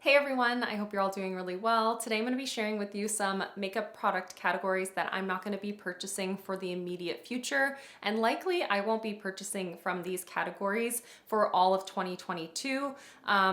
Hey everyone, I hope you're all doing really well. Today I'm going to be sharing with you some makeup product categories that I'm not going to be purchasing for the immediate future, and likely I won't be purchasing from these categories for all of 2022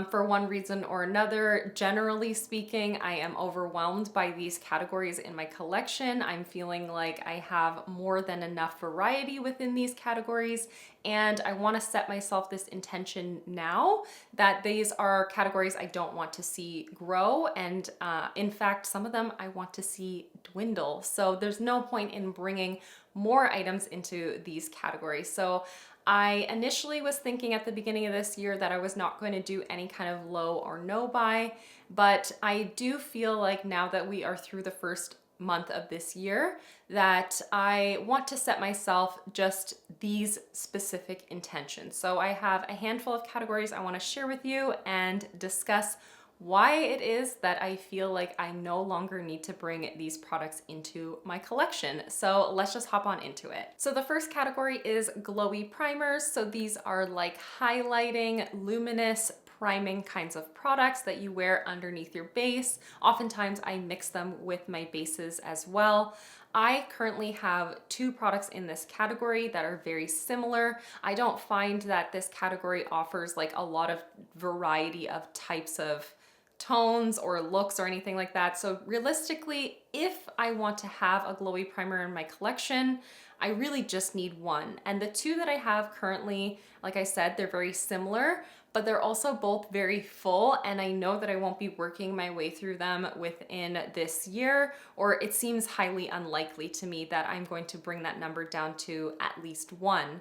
for one reason or another. Generally speaking, I am overwhelmed by these categories in my collection. I'm feeling like I have more than enough variety within these categories, and I want to set myself this intention now that these are categories I don't want to see grow, and in fact some of them I want to see dwindle. So there's no point in bringing more items into these categories. So I initially was thinking at the beginning of this year that I was not going to do any kind of low or no buy, but I do feel like now that we are through the first month of this year that I want to set myself just these specific intentions. So I have a handful of categories I want to share with you and discuss why it is that I feel like I no longer need to bring these products into my collection. So let's just hop on into it. So the first category is glowy primers. So these are like highlighting, luminous, priming kinds of products that you wear underneath your base. Oftentimes I mix them with my bases as well. I currently have two products in this category that are very similar. I don't find that this category offers like a lot of variety of types of tones or looks or anything like that. So realistically, if I want to have a glowy primer in my collection, I really just need one. And the two that I have currently, like I said, they're very similar, but they're also both very full, and I know that I won't be working my way through them within this year, or it seems highly unlikely to me that I'm going to bring that number down to at least one.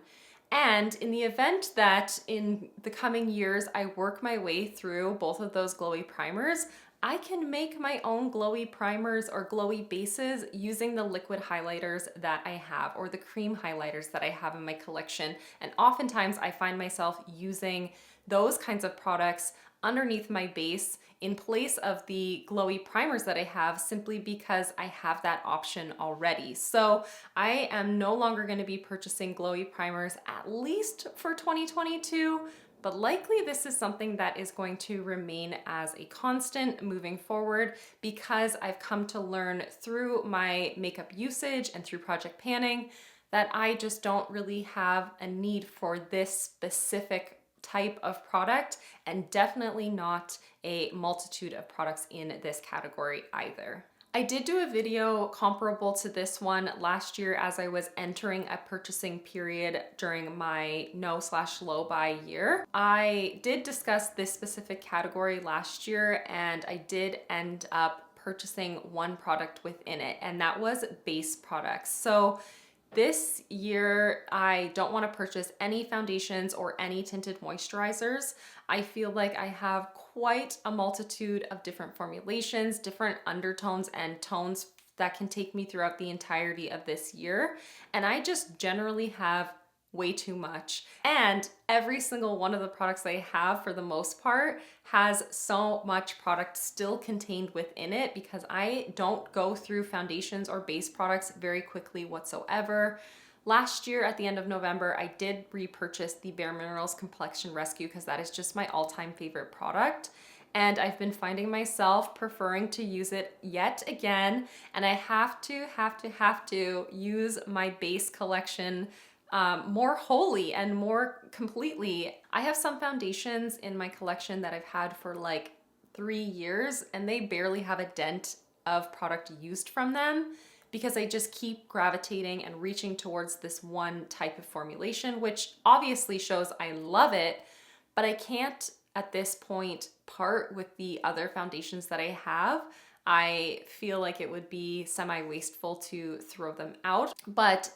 And in the event that in the coming years I work my way through both of those glowy primers, I can make my own glowy primers or glowy bases using the liquid highlighters that I have or the cream highlighters that I have in my collection. And oftentimes I find myself using those kinds of products underneath my base in place of the glowy primers that I have, simply because I have that option already. So I am no longer going to be purchasing glowy primers, at least for 2022, but likely this is something that is going to remain as a constant moving forward, because I've come to learn through my makeup usage and through project panning that I just don't really have a need for this specific type of product, and definitely not a multitude of products in this category either. I did do a video comparable to this one last year as I was entering a purchasing period during my no/low buy year. I did discuss this specific category last year, and I did end up purchasing one product within it, and that was base products. So this year, I don't want to purchase any foundations or any tinted moisturizers. I feel like I have quite a multitude of different formulations, different undertones and tones that can take me throughout the entirety of this year. And I just generally have way too much. And every single one of the products I have, for the most part, has so much product still contained within it, because I don't go through foundations or base products very quickly whatsoever. Last year at the end of November, I did repurchase the Bare Minerals Complexion Rescue, because that is just my all-time favorite product. And I've been finding myself preferring to use it yet again. And I have to use my base collection more wholly and more completely. I have some foundations in my collection that I've had for like 3 years, and they barely have a dent of product used from them, because I just keep gravitating and reaching towards this one type of formulation, which obviously shows I love it, but I can't at this point part with the other foundations that I have. I feel like it would be semi-wasteful to throw them out, but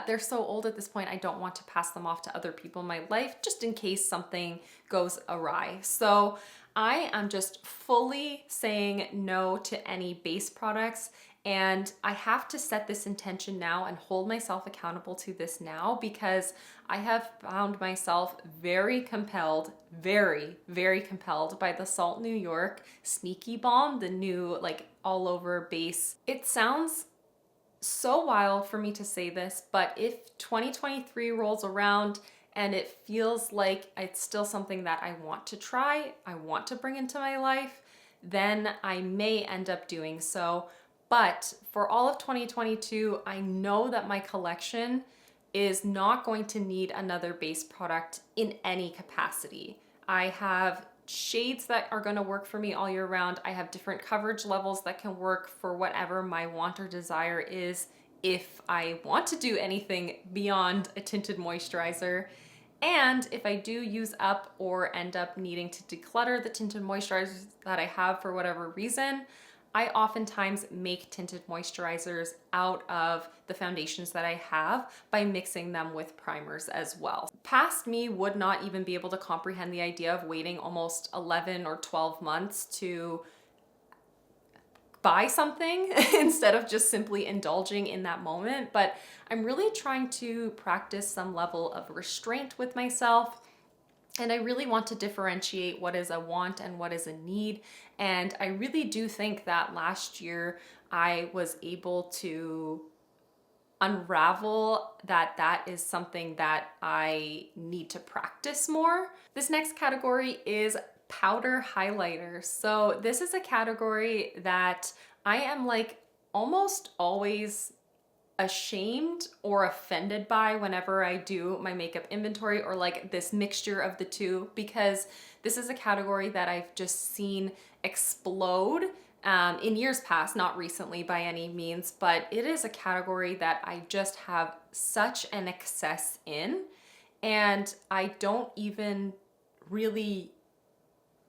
they're so old at this point, I don't want to pass them off to other people in my life, just in case something goes awry. So I am just fully saying no to any base products, and I have to set this intention now and hold myself accountable to this now, because I have found myself very compelled, very compelled by the Salt New York Sneaky Balm, the new like all over base. It sounds so wild for me to say this, but if 2023 rolls around and it feels like it's still something that I want to try, I want to bring into my life, then I may end up doing so. But for all of 2022, I know that my collection is not going to need another base product in any capacity. I have shades that are going to work for me all year round. I have different coverage levels that can work for whatever my want or desire is if I want to do anything beyond a tinted moisturizer. And if I do use up or end up needing to declutter the tinted moisturizers that I have for whatever reason, I oftentimes make tinted moisturizers out of the foundations that I have by mixing them with primers as well. Past me would not even be able to comprehend the idea of waiting almost 11 or 12 months to buy something instead of just simply indulging in that moment. But I'm really trying to practice some level of restraint with myself. And I really want to differentiate what is a want and what is a need. And I really do think that last year I was able to unravel that that is something that I need to practice more. This next category is powder highlighter. So this is a category that I am like almost always ashamed or offended by whenever I do my makeup inventory, or like this mixture of the two, because this is a category that I've just seen explode in years past, not recently by any means, but it is a category that I just have such an excess in, and I don't even really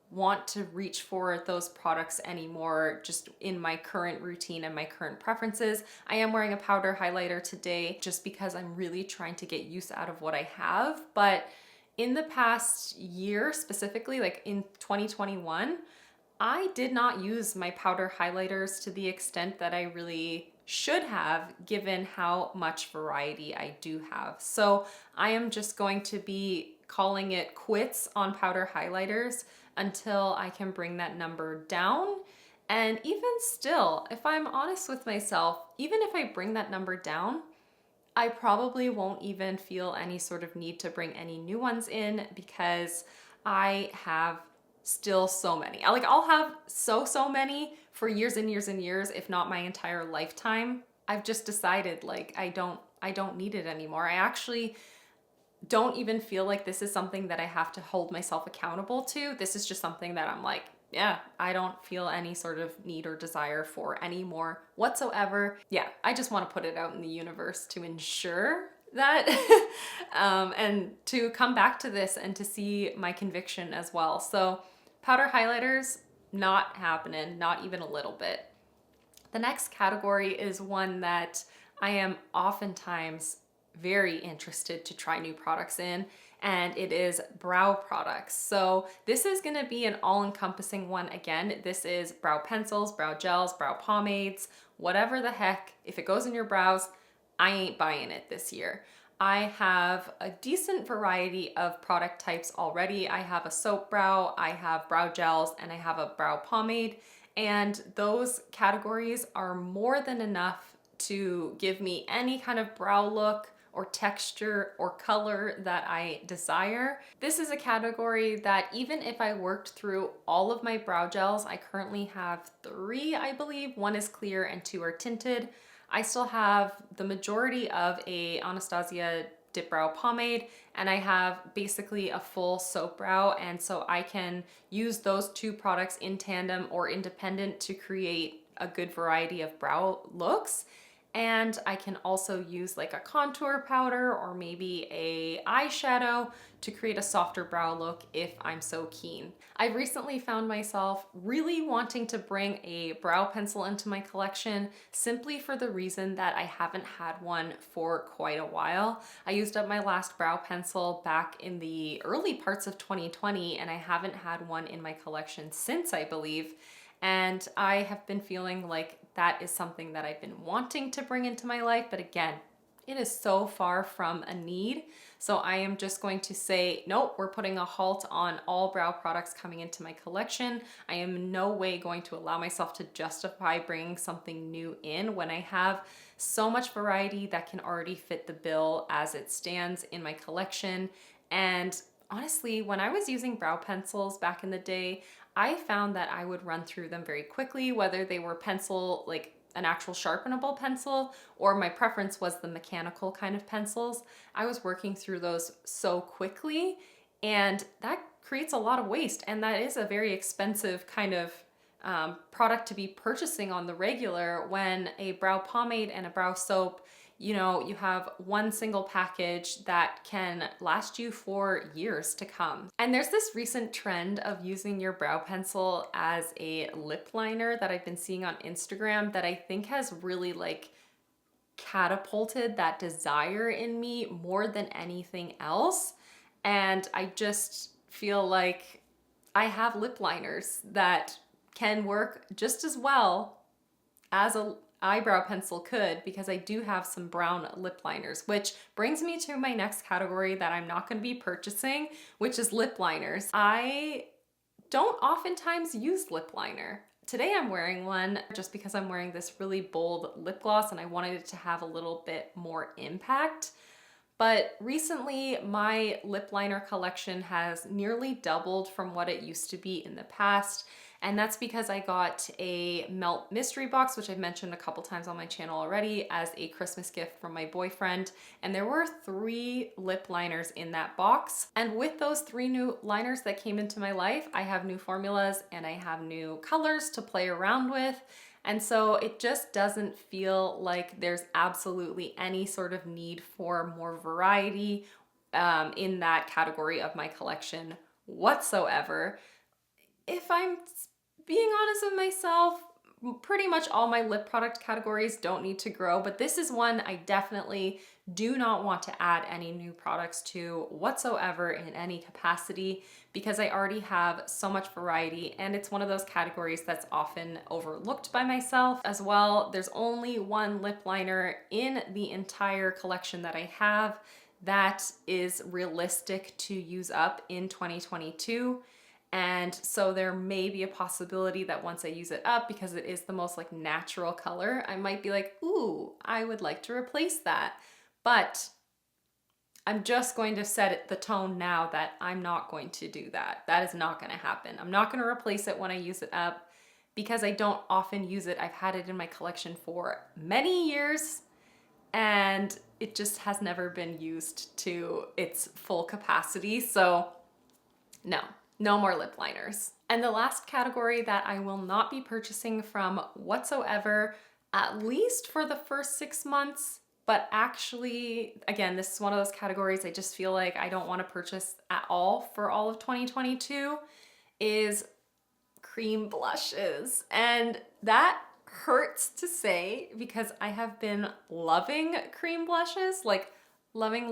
want to reach for those products anymore just in my current routine and my current preferences. I am wearing a powder highlighter today just because I'm really trying to get use out of what I have. But in the past year, specifically like in 2021, I did not use my powder highlighters to the extent that I really should have, given how much variety I do have. So I am just going to be calling it quits on powder highlighters until I can bring that number down. And even still, if I'm honest with myself, even if I bring that number down, I probably won't even feel any sort of need to bring any new ones in, because I have still so many. I'll have so many for years and years and years, if not my entire lifetime. I've just decided like I don't need it anymore. I actually don't even feel like this is something that I have to hold myself accountable to. This is just something that I'm like, yeah, I don't feel any sort of need or desire for anymore whatsoever. Yeah, I just want to put it out in the universe to ensure that and to come back to this and to see my conviction as well. So powder highlighters, not happening, not even a little bit. The next category is one that I am oftentimes very interested to try new products in, and it is brow products. So this is going to be an all-encompassing one. Again, this is brow pencils, brow gels, brow pomades, whatever the heck. If it goes in your brows, I ain't buying it this year. I have a decent variety of product types already. I have a soap brow, I have brow gels, and I have a brow pomade, and those categories are more than enough to give me any kind of brow look or texture or color that I desire. This is a category that even if I worked through all of my brow gels, I currently have 3, I believe. 1 is clear and 2 are tinted. I still have the majority of a Anastasia dip brow pomade, and I have basically a full soap brow, and so I can use those 2 products in tandem or independent to create a good variety of brow looks. And I can also use like a contour powder or maybe a eyeshadow to create a softer brow look if I'm so keen. I've recently found myself really wanting to bring a brow pencil into my collection, simply for the reason that I haven't had one for quite a while. I used up my last brow pencil back in the early parts of 2020, and I haven't had one in my collection since, I believe. And I have been feeling like that is something that I've been wanting to bring into my life, but again, it is so far from a need. So I am just going to say, nope, we're putting a halt on all brow products coming into my collection. I am in no way going to allow myself to justify bringing something new in when I have so much variety that can already fit the bill as it stands in my collection. And honestly, when I was using brow pencils back in the day, I found that I would run through them very quickly, whether they were pencil, like an actual sharpenable pencil, or my preference was the mechanical kind of pencils. I was working through those so quickly, and that creates a lot of waste, and that is a very expensive kind of product to be purchasing on the regular, when a brow pomade and a brow soap, you know, you have one single package that can last you for years to come. And there's this recent trend of using your brow pencil as a lip liner that I've been seeing on Instagram that I think has really like catapulted that desire in me more than anything else. And I just feel like I have lip liners that can work just as well as a eyebrow pencil could, because I do have some brown lip liners, which brings me to my next category that I'm not going to be purchasing, which is lip liners. I don't oftentimes use lip liner. Today I'm wearing one just because I'm wearing this really bold lip gloss and I wanted it to have a little bit more impact. But recently my lip liner collection has nearly doubled from what it used to be in the past. And that's because I got a Melt mystery box, which I've mentioned a couple times on my channel already, as a Christmas gift from my boyfriend. And there were 3 lip liners in that box. And with those 3 new liners that came into my life, I have new formulas and I have new colors to play around with. And so it just doesn't feel like there's absolutely any sort of need for more variety in that category of my collection whatsoever. If I'm being honest with myself, pretty much all my lip product categories don't need to grow, but this is one I definitely do not want to add any new products to whatsoever in any capacity, because I already have so much variety, and it's one of those categories that's often overlooked by myself as well. There's only one lip liner in the entire collection that I have that is realistic to use up in 2022. And so there may be a possibility that once I use it up, because it is the most like natural color, I might be like, ooh, I would like to replace that. But I'm just going to set the tone now that I'm not going to do that. That is not going to happen. I'm not going to replace it when I use it up, because I don't often use it. I've had it in my collection for many years and it just has never been used to its full capacity. So no more lip liners. And the last category that I will not be purchasing from whatsoever, at least for the first 6 months, but actually, again, this is one of those categories I just feel like I don't want to purchase at all for all of 2022, is cream blushes. And that hurts to say because I have been loving cream blushes, like loving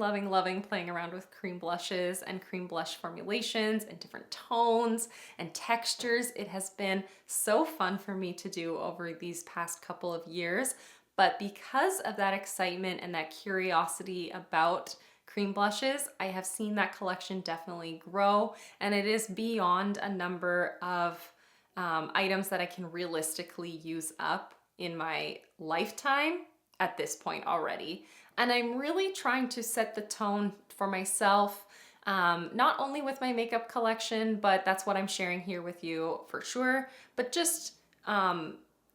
playing around with cream blushes and cream blush formulations and different tones and textures. It has been so fun for me to do over these past couple of years. But because of that excitement and that curiosity about cream blushes, I have seen that collection definitely grow, and it is beyond a number of items that I can realistically use up in my lifetime at this point already. And I'm really trying to set the tone for myself, not only with my makeup collection, but that's what I'm sharing here with you for sure, but just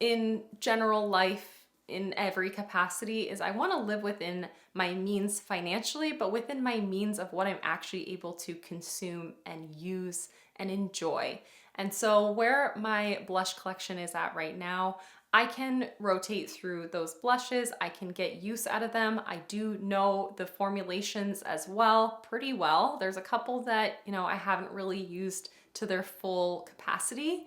in general life, in every capacity, is I want to live within my means financially, but within my means of what I'm actually able to consume and use and enjoy. And so where my blush collection is at right now, I can rotate through those blushes. I can get use out of them. I do know the formulations as well, pretty well. There's a couple that, you know, I haven't really used to their full capacity,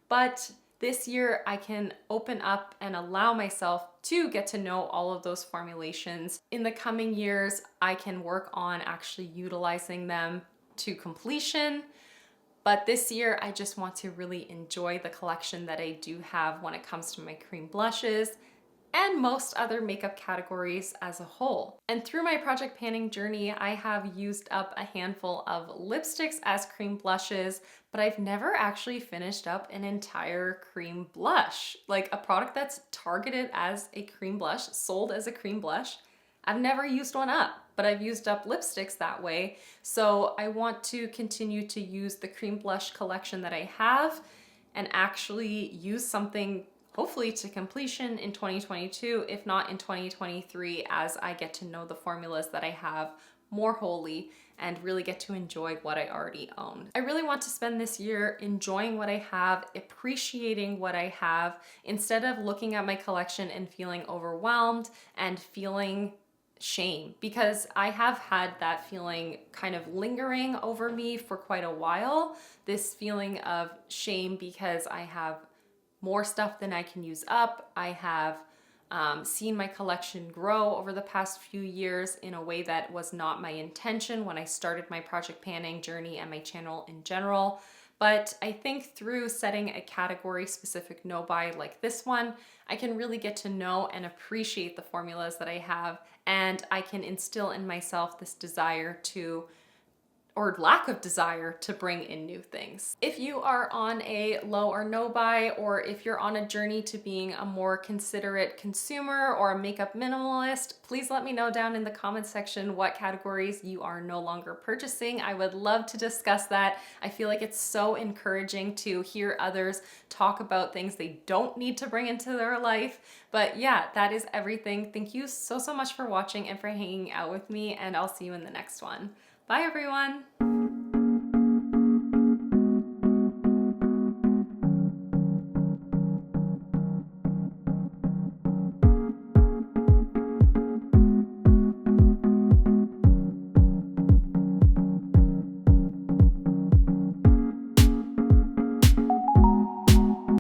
but this year I can open up and allow myself to get to know all of those formulations. In the coming years, I can work on actually utilizing them to completion. But this year, I just want to really enjoy the collection that I do have when it comes to my cream blushes and most other makeup categories as a whole. And through my project panning journey, I have used up a handful of lipsticks as cream blushes, but I've never actually finished up an entire cream blush, like a product that's targeted as a cream blush, sold as a cream blush. I've never used one up, but I've used up lipsticks that way. So I want to continue to use the cream blush collection that I have and actually use something hopefully to completion in 2022, if not in 2023, as I get to know the formulas that I have more wholly and really get to enjoy what I already own. I really want to spend this year enjoying what I have, appreciating what I have, instead of looking at my collection and feeling overwhelmed and feeling shame, because I have had that feeling kind of lingering over me for quite a while. This feeling of shame because I have more stuff than I can use up. I have seen my collection grow over the past few years in a way that was not my intention when I started my project panning journey and my channel in general. But I think through setting a category specific no buy like this one, I can really get to know and appreciate the formulas that I have, and I can instill in myself this desire to, or lack of desire, to bring in new things. If you are on a low or no buy, or if you're on a journey to being a more considerate consumer or a makeup minimalist, please let me know down in the comments section what categories you are no longer purchasing. I would love to discuss that. I feel like it's so encouraging to hear others talk about things they don't need to bring into their life. But yeah, that is everything. Thank you so much for watching and for hanging out with me, and I'll see you in the next one. Bye everyone.